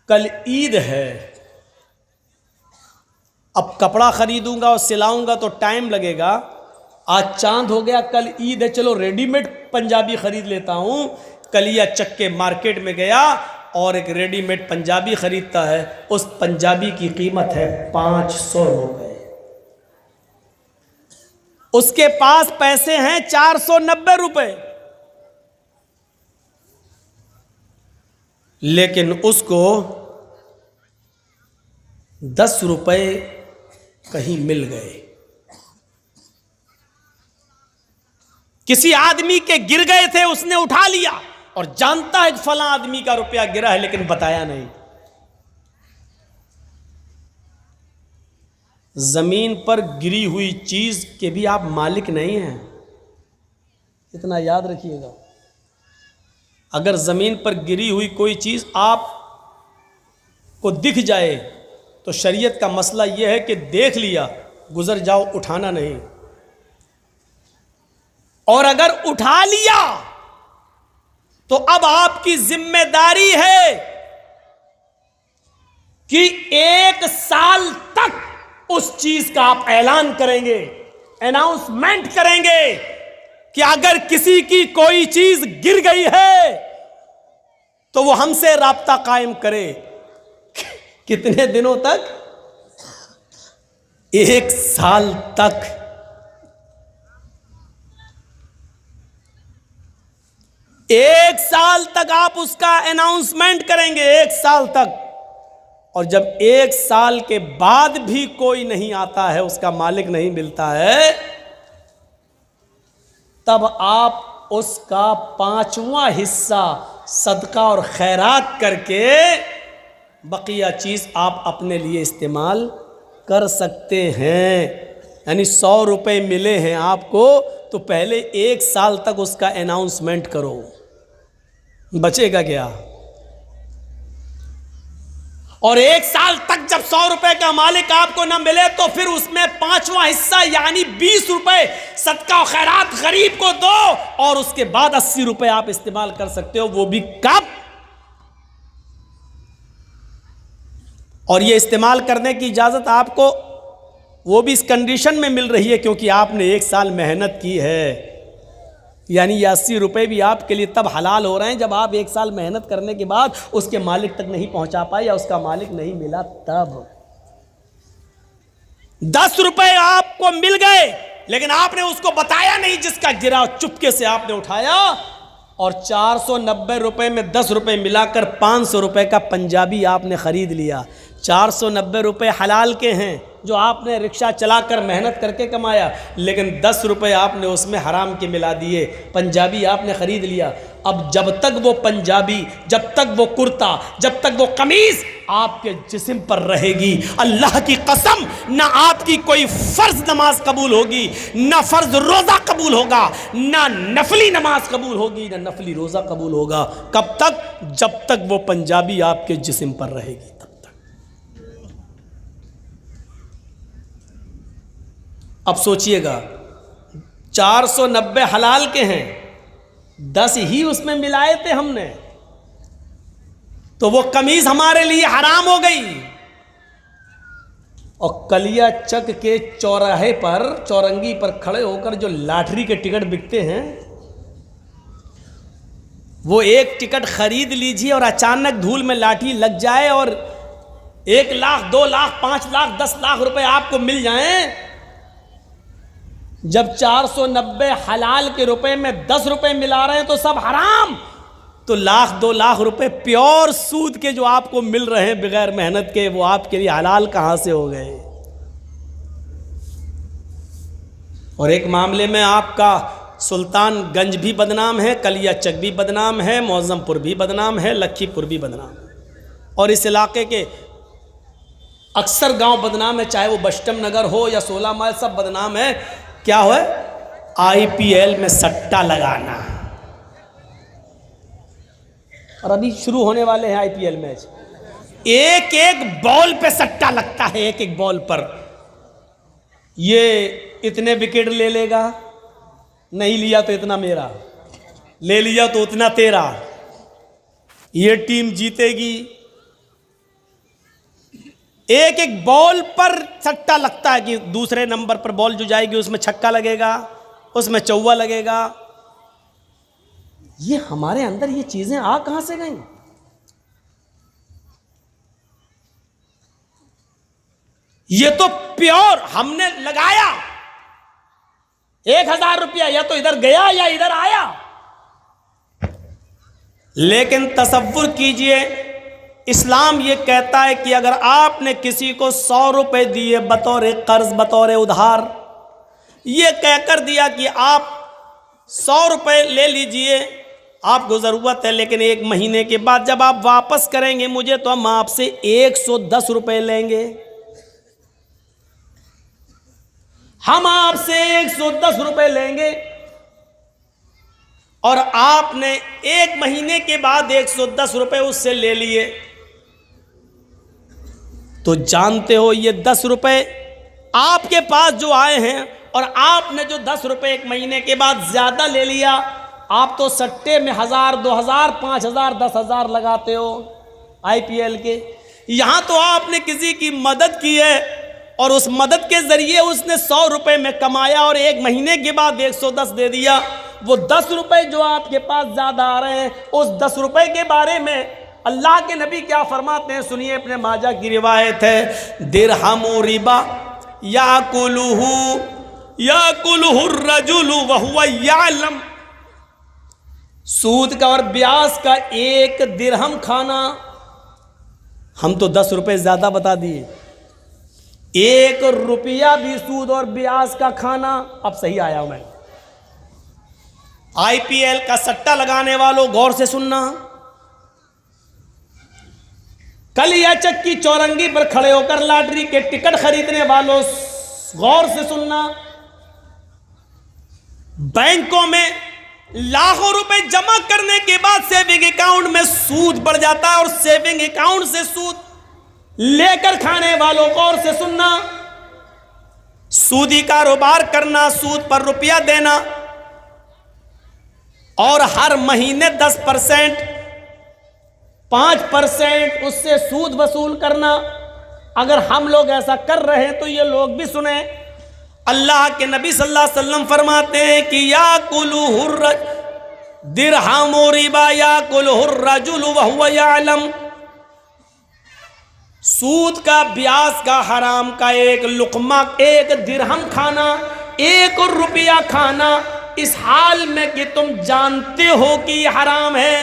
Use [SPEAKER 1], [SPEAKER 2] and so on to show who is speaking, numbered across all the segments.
[SPEAKER 1] कल ईद है, अब कपड़ा खरीदूंगा और सिलाऊंगा तो टाइम लगेगा। आज चांद हो गया, कल ईद है, चलो रेडीमेड पंजाबी खरीद लेता हूं। कलिया चक्के मार्केट में गया और एक रेडीमेड पंजाबी खरीदता है। उस पंजाबी की कीमत है 500 रुपए। उसके पास पैसे हैं 490 रुपए, लेकिन उसको 10 रुपए कहीं मिल गए। किसी आदमी के गिर गए थे, उसने उठा लिया और जानता है कि फला आदमी का रुपया गिरा है, लेकिन बताया नहीं। जमीन पर गिरी हुई चीज के भी आप मालिक नहीं हैं, इतना याद रखिएगा। अगर जमीन पर गिरी हुई कोई चीज आप को दिख जाए तो शरीयत का मसला यह है कि देख लिया, गुजर जाओ, उठाना नहीं। और अगर उठा लिया तो अब आपकी जिम्मेदारी है कि 1 साल तक उस चीज का आप ऐलान करेंगे, अनाउंसमेंट करेंगे कि अगर किसी की कोई चीज गिर गई है तो वो हमसे राब्ता कायम करे। कितने दिनों तक? 1 साल तक। 1 साल तक आप उसका अनाउंसमेंट करेंगे, 1 साल तक। और जब 1 साल के बाद भी कोई नहीं आता है, उसका मालिक नहीं मिलता है, तब आप उसका 5वां हिस्सा सदका और खैरात करके बकिया चीज आप अपने लिए इस्तेमाल कर सकते हैं। यानी 100 रुपए मिले हैं आपको, तो पहले 1 साल तक उसका अनाउंसमेंट करो, बचेगा क्या? और 1 साल तक जब 100 रुपए का मालिक आपको ना मिले तो फिर उसमें 5वां हिस्सा यानी 20 रुपए सदका और खैरात गरीब को दो, और उसके बाद 80 रुपए आप इस्तेमाल कर सकते हो। वो भी कब? और ये इस्तेमाल करने की इजाजत आपको वो भी इस कंडीशन में मिल रही है क्योंकि आपने 1 साल मेहनत की है। यानी ये 80 रुपए भी आपके लिए तब हलाल हो रहे हैं जब आप 1 साल मेहनत करने के बाद उसके मालिक तक नहीं पहुंचा पाए या उसका मालिक नहीं मिला। तब 10 रुपए आपको मिल गए, लेकिन आपने उसको बताया नहीं, जिसका गिरा चुपके से आपने उठाया, और 490 रुपए में 10 रुपए मिलाकर 500 रुपए का पंजाबी आपने खरीद लिया। 490 रुपए हलाल के हैं जो आपने रिक्शा चलाकर मेहनत करके कमाया, लेकिन 10 रुपए आपने उसमें हराम के मिला दिए, पंजाबी आपने खरीद लिया। अब जब तक वो पंजाबी, जब तक वो कुर्ता, जब तक वो कमीज आपके जिस्म पर रहेगी, अल्लाह की कसम, ना आपकी कोई फर्ज नमाज कबूल होगी, ना फर्ज रोजा कबूल होगा, ना नफली नमाज कबूल होगी, ना नफली रोजा कबूल होगा। कब तक? जब तक वो पंजाबी आपके जिस्म पर रहेगी, तब तक। अब सोचिएगा, 490 हलाल के हैं, 10 ही उसमें मिलाए थे हमने, तो वो कमीज हमारे लिए हराम हो गई। और कलिया चक के चौराहे पर, चौरंगी पर खड़े होकर जो लॉटरी के टिकट बिकते हैं, वो एक टिकट खरीद लीजिए और अचानक धूल में लाठी लग जाए और 1 लाख, 2 लाख, 5 लाख, 10 लाख रुपए आपको मिल जाएं। जब 490 हलाल के रुपए में 10 रुपए मिला रहे हैं तो सब हराम, तो 1-2 लाख रुपए प्योर सूद के जो आपको मिल रहे हैं बगैर मेहनत के, वो आपके लिए हलाल कहां से हो गए? और एक मामले में आपका सुल्तानगंज भी बदनाम है, कलिया चक भी बदनाम है, मौजमपुर भी बदनाम है, लखीपुर भी बदनाम है, और इस इलाके के अक्सर गांव बदनाम है, चाहे वो बस्टम नगर हो या 16 माइल, सब बदनाम है। क्या हो? IPL में सट्टा लगाना। और अभी शुरू होने वाले हैं IPL मैच, एक एक बॉल पे सट्टा लगता है, एक एक बॉल पर। ये इतने विकेट ले लेगा, नहीं लिया तो इतना मेरा, ले लिया तो उतना तेरा, ये टीम जीतेगी, एक एक बॉल पर सट्टा लगता है कि दूसरे नंबर पर बॉल जो जाएगी उसमें छक्का लगेगा, उसमें चौवा लगेगा। ये हमारे अंदर ये चीजें आ कहां से गई? ये तो प्योर हमने लगाया 1,000 रुपया, या तो इधर गया या इधर आया। लेकिन तसव्वुर कीजिए, इस्लाम ये कहता है कि अगर आपने किसी को 100 रुपए दिए बतौर कर्ज, बतौर उधार, ये कहकर दिया कि आप 100 रुपए ले लीजिए, आपको ज़रूरत है, लेकिन 1 महीने के बाद जब आप वापस करेंगे मुझे तो हम आपसे 110 रुपए लेंगे। हम आपसे 110 रुपए लेंगे और आपने 1 महीने के बाद 110 रुपए उससे ले लिए, तो जानते हो ये 10 रुपए आपके पास जो आए हैं और आपने जो 10 रुपए 1 महीने के बाद ज्यादा ले लिया, आप तो सट्टे में 1,000, 2,000, 5,000, 10,000 लगाते हो IPL के। यहां तो आपने किसी की मदद की है और उस मदद के जरिए उसने 100 रुपए में कमाया और 1 महीने के बाद 110 दे दिया। वो 10 रुपए जो आपके पास ज्यादा आ रहे हैं, उस 10 रुपए के बारे में अल्लाह के नबी क्या फरमाते हैं, सुनिए। अपने माजा की रिवायत है, दिरहमु रिबा याकुलुहु रजुलु वहुवा यालम। सूद का और ब्याज का 1 दिरहम खाना, हम तो 10 रुपए ज्यादा बता दिए, 1 रुपया भी सूद और ब्याज का खाना। अब सही आया मैं। IPL का सट्टा लगाने वालों गौर से सुनना, कलियाचक की चौरंगी पर खड़े होकर लॉटरी के टिकट खरीदने वालों गौर से सुनना। बैंकों में लाखों रुपए जमा करने के बाद सेविंग अकाउंट में सूद बढ़ जाता है और सेविंग अकाउंट से सूद लेकर खाने वालों गौर से सुनना। सूदी कारोबार करना, सूद पर रुपया देना और हर महीने 10%, 5% उससे सूद वसूल करना। अगर हम लोग ऐसा कर रहे हैं तो ये लोग भी सुने। अल्लाह के नबी सल्लल्लाहु अलैहि वसल्लम फरमाते हैं कि याकुलुहुर दिरहमु रिबा याकुलुहुर रजुलु वहुवा यालम। सूद का, ब्याज का, हराम का 1 लुकमा, 1 दिरहम खाना, 1 रुपया खाना, इस हाल में कि तुम जानते हो कि ये हराम है,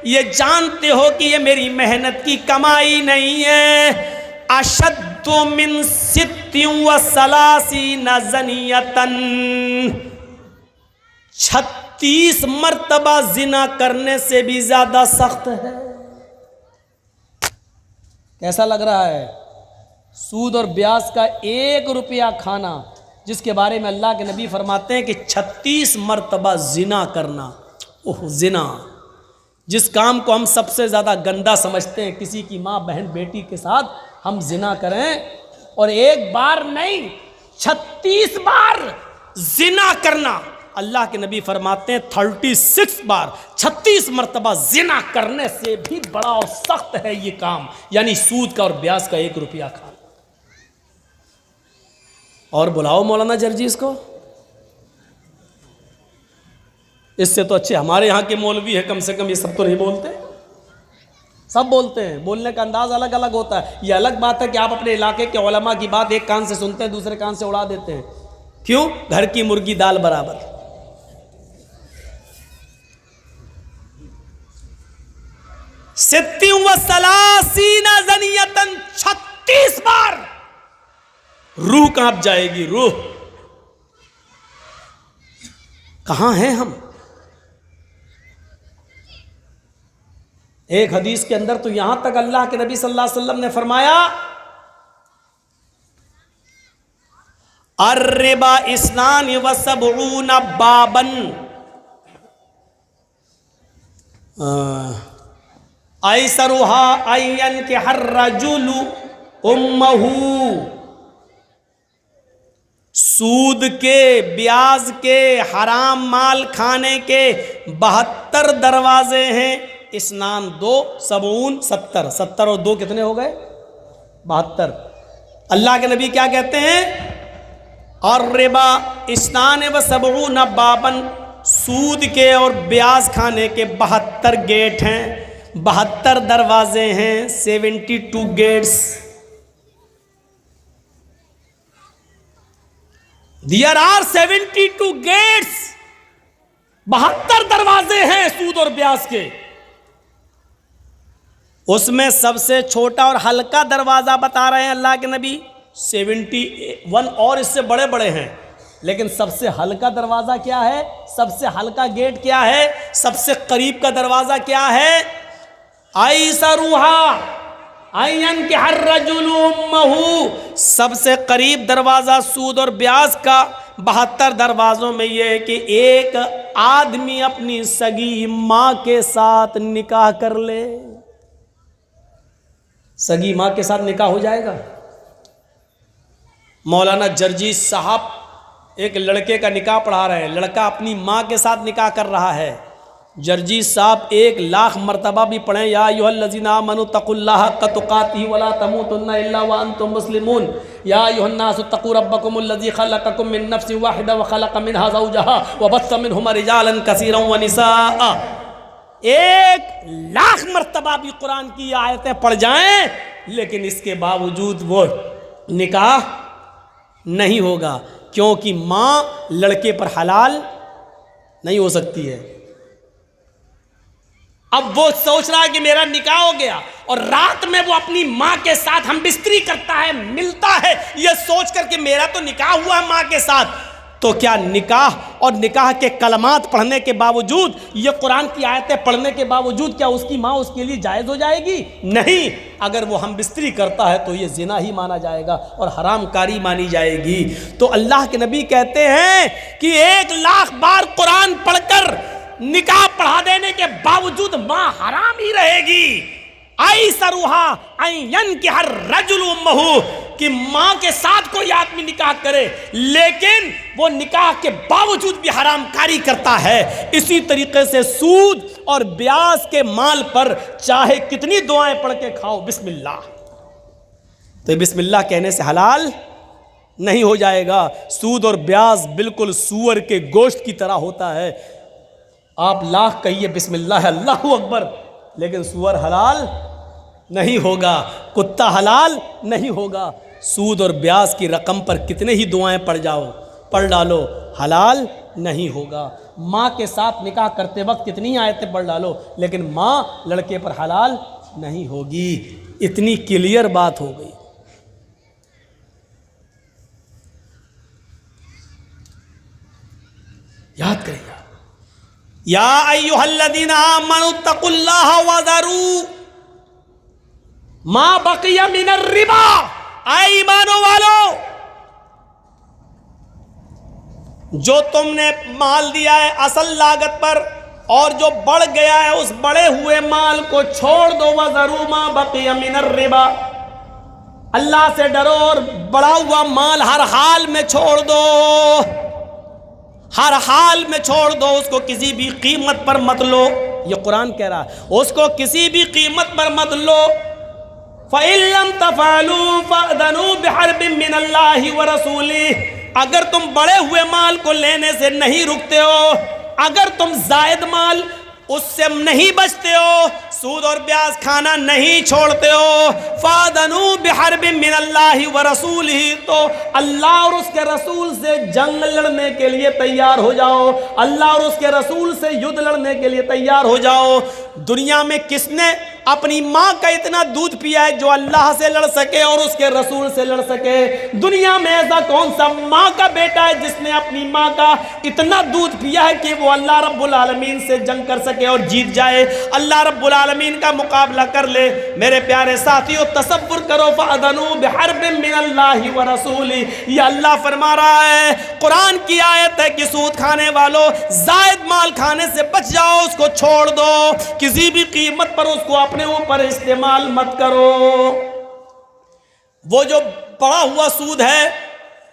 [SPEAKER 1] ये जानते हो कि ये मेरी मेहनत की कमाई नहीं है। अशद्दु मिन सित्तिन व सलासीना ज़नियतन, 36 मर्तबा जिना करने से भी ज्यादा सख्त है। कैसा लग रहा है? सूद और ब्याज का 1 रुपया खाना, जिसके बारे में अल्लाह के नबी फरमाते हैं कि 36 मर्तबा जिना करना। ओह, जिना, जिस काम को हम सबसे ज़्यादा गंदा समझते हैं, किसी की माँ, बहन, बेटी के साथ हम जिना करें, और 1 बार नहीं 36 बार जिना करना। अल्लाह के नबी फरमाते हैं 36 बार, 36 मर्तबा जिना करने से भी बड़ा और सख्त है ये काम, यानी सूद का और ब्याज का 1 रुपया खाना। और बुलाओ मौलाना जर्जीस को, इससे तो अच्छे हमारे यहाँ के मौलवी है, कम से कम ये सब तो नहीं बोलते। सब बोलते हैं, बोलने का अंदाज अलग अलग होता है। ये अलग बात है कि आप अपने इलाके के उलमा की बात एक कान से सुनते हैं, दूसरे कान से उड़ा देते हैं। क्यों? घर की मुर्गी दाल बराबर। सित्तिन व सलासीना ज़नियतन, 36 बार। रूह कांप जाएगी, रूह। कहां हैं हम? एक हदीस के अंदर तो यहां तक अल्लाह के नबी सल्लल्लाहु अलैहि वसल्लम ने फरमाया, अर्रिबा इस्नान व सबऊना बाबन, ऐसरुहा अय्यन के हर रजुलु उम्महू। सूद के, ब्याज के, हराम माल खाने के 72 दरवाजे हैं। स्नान 2, सबून 70, 70 और 2 कितने हो गए? 72। अल्लाह के नबी क्या कहते हैं? और रिबा इस्नान व सबऊन बाबन, सूद के और ब्याज खाने के 72 गेट हैं, 72 दरवाजे हैं, 72 गेट्स। देयर आर 72 गेट्स, 72 दरवाजे हैं सूद और ब्याज के। उसमें सबसे छोटा और हल्का दरवाजा बता रहे हैं अल्लाह के नबी 71, और इससे बड़े बड़े हैं, लेकिन सबसे हल्का दरवाजा क्या है? सबसे हल्का गेट क्या है? सबसे करीब का दरवाजा क्या है? आइसरुहा आयन के हर रजुलुम्महु, सबसे करीब दरवाजा सूद और ब्याज का 72 दरवाजों में यह है कि एक आदमी अपनी सगी मां के साथ निकाह कर ले। सगी मां के साथ निकाह हो जाएगा? मौलाना जर्जी साहब एक लड़के का निकाह पढ़ा रहे हैं, लड़का अपनी मां के साथ निकाह कर रहा है। जर्जी साहब 1,00,000 मरतबा भी पढ़ें, या अय्युहल्लज़ीना आमनू तक़ुल्लाह हक़्क़ तुक़ातिही वला तमूतुन्ना इल्ला व अंतुम मुस्लिमून, या अय्युहन्नासु तक़ू रब्बकुमुल्लज़ी ख़लक़कुम मिन नफ़्सिन वाहिदा व ख़लक़ मिनहा ज़ौजहा व बस्स मिनहुमा रिजालन कसीरन व निसाअ। 1,00,000 मरतबा भी कुरान की आयतें पढ़ जाएं, लेकिन इसके बावजूद वो निकाह नहीं होगा, क्योंकि मां लड़के पर हलाल नहीं हो सकती है। अब वो सोच रहा है कि मेरा निकाह हो गया, और रात में वो अपनी मां के साथ हम बिस्तरी करता है, मिलता है, ये सोच कर कि मेरा तो निकाह हुआ है मां के साथ। तो क्या निकाह और निकाह के कलमात पढ़ने के बावजूद, ये कुरान की आयतें पढ़ने के बावजूद, क्या उसकी मां उसके लिए जायज़ हो जाएगी? नहीं। अगर वो हम बिस्तरी करता है तो ये जिना ही माना जाएगा और हरामकारी मानी जाएगी। तो अल्लाह के नबी कहते हैं कि 1,00,000 बार कुरान पढ़कर निकाह पढ़ा देने के बावजूद मां हराम ही रहेगी। आई सरुहा आयन के हर रजुलुम्महु, कि मां के साथ कोई आदमी निकाह करे लेकिन वो निकाह के बावजूद भी हरामकारी करता है। इसी तरीके से सूद और ब्याज के माल पर चाहे कितनी दुआएं पढ़ के खाओ, बिस्मिल्लाह, तो बिस्मिल्लाह कहने से हलाल नहीं हो जाएगा। सूद और ब्याज बिल्कुल सूअर के गोश्त की तरह होता है। आप लाख कहिए बिस्मिल्लाह अल्लाहु अकबर, लेकिन सूअर हलाल नहीं होगा, कुत्ता हलाल नहीं होगा। सूद और ब्याज की रकम पर कितने ही दुआएं पढ़ डालो, हलाल नहीं होगा। माँ के साथ निकाह करते वक्त कितनी आयतें पढ़ डालो, लेकिन माँ लड़के पर हलाल नहीं होगी। इतनी क्लियर बात हो गई। याद करेगा, या अय्युहल्लज़ीना आमनू तक़ुल्लाह वज़रू मा बक़िया मिनर रिबा। ऐ ईमानो वालो, जो तुमने माल दिया है असल लागत पर और जो बढ़ गया है उस बढ़े हुए माल को छोड़ दो। वज़रू मा बक़िया मिनर रिबा, अल्लाह से डरो और बढ़ा हुआ माल हर हाल में छोड़ दो, हर हाल में छोड़ दो, उसको किसी भी कीमत पर मत लो। ये कुरान कह रहा है, उसको किसी भी कीमत पर मत लो। फ़इल्लम तफ़अलू फ़अज़नू बिहर्बिन मिनल्लाहि व रसूलिही, अगर तुम बढ़े हुए माल को लेने से नहीं रुकते हो, अगर तुम जायद माल उससे नहीं बचते हो, सूद और ब्याज खाना नहीं छोड़ते हो, फ़अज़नू बिहर्बिन मिनल्लाहि व रसूलिही, तो अल्लाह और उसके रसूल से जंग लड़ने के लिए तैयार हो जाओ, अल्लाह और उसके रसूल से युद्ध लड़ने के लिए तैयार हो जाओ। दुनिया में किसने अपनी माँ का इतना दूध पिया है जो अल्लाह से लड़ सके और उसके रसूल से लड़ सके? दुनिया में ऐसा कौन सा माँ का बेटा है जिसने अपनी माँ का इतना दूध पिया है कि वो अल्लाह रब्बुल आलमीन से जंग कर सके और जीत जाए, अल्लाह रब्बुल आलमीन का मुकाबला कर ले? मेरे प्यारे साथियों, तसव्वुर करो, फ़अज़नू बिहर्बिन मिनल्लाहि व रसूलिही, ये अल्लाह फरमा रहा है, कुरान की आयत है कि सूद खाने वालों, जायद माल खाने से बच जाओ, उसको छोड़ दो, किसी भी कीमत पर उसको अपने ऊपर इस्तेमाल मत करो। वो जो पड़ा हुआ सूद है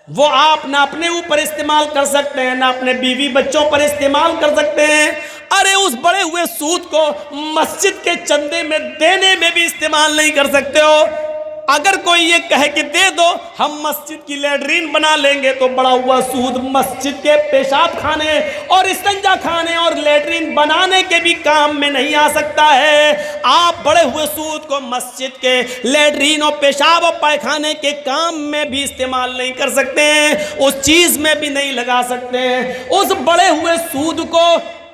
[SPEAKER 1] वो आप ना अपने ऊपर इस्तेमाल कर सकते हैं, ना अपने बीवी बच्चों पर इस्तेमाल कर सकते हैं। अरे उस बड़े हुए सूद को मस्जिद के चंदे में देने में भी इस्तेमाल नहीं कर सकते हो। अगर कोई ये कहे कि दे दो हम मस्जिद की लैट्रीन बना लेंगे, तो बड़ा हुआ सूद मस्जिद के पेशाब खाने और इस्तंजा खाने और लैट्रीन बनाने के भी काम में नहीं आ सकता है। आप बड़े हुए सूद को मस्जिद के लैट्रीन और पेशाब और पायखाने के काम में भी इस्तेमाल नहीं कर सकते हैं, उस चीज में भी नहीं लगा सकते हैं। उस बड़े हुए सूद को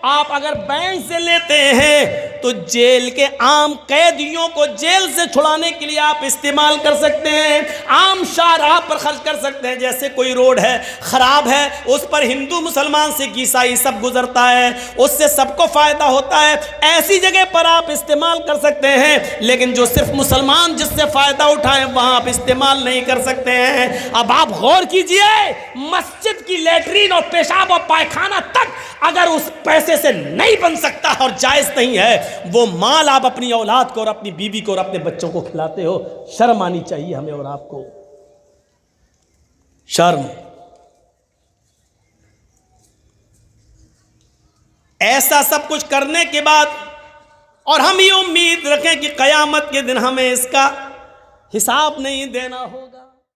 [SPEAKER 1] आप अगर बैंक से लेते हैं तो जेल के आम कैदियों को जेल से छुड़ाने के लिए आप इस्तेमाल कर सकते हैं, आम शाहराह पर खर्च कर सकते हैं। जैसे कोई रोड है खराब है, उस पर हिंदू मुसलमान सिख ईसाई सब गुजरता है, उससे सबको फायदा होता है, ऐसी जगह पर आप इस्तेमाल कर सकते हैं। लेकिन जो सिर्फ मुसलमान जिससे फायदा उठाएं वहां आप इस्तेमाल नहीं कर सकते हैं। अब आप गौर कीजिए, मस्जिद की लैट्रीन और पेशाब और पायखाना तक अगर उस पैसे से नहीं बन सकता और जायज नहीं है, वो माल आप अपनी औलाद को और अपनी बीवी को और अपने बच्चों को खिलाते हो। शर्म आनी चाहिए हमें और आपको, शर्म। ऐसा सब कुछ करने के बाद और हम ये उम्मीद रखें कि कयामत के दिन हमें इसका हिसाब नहीं देना होगा।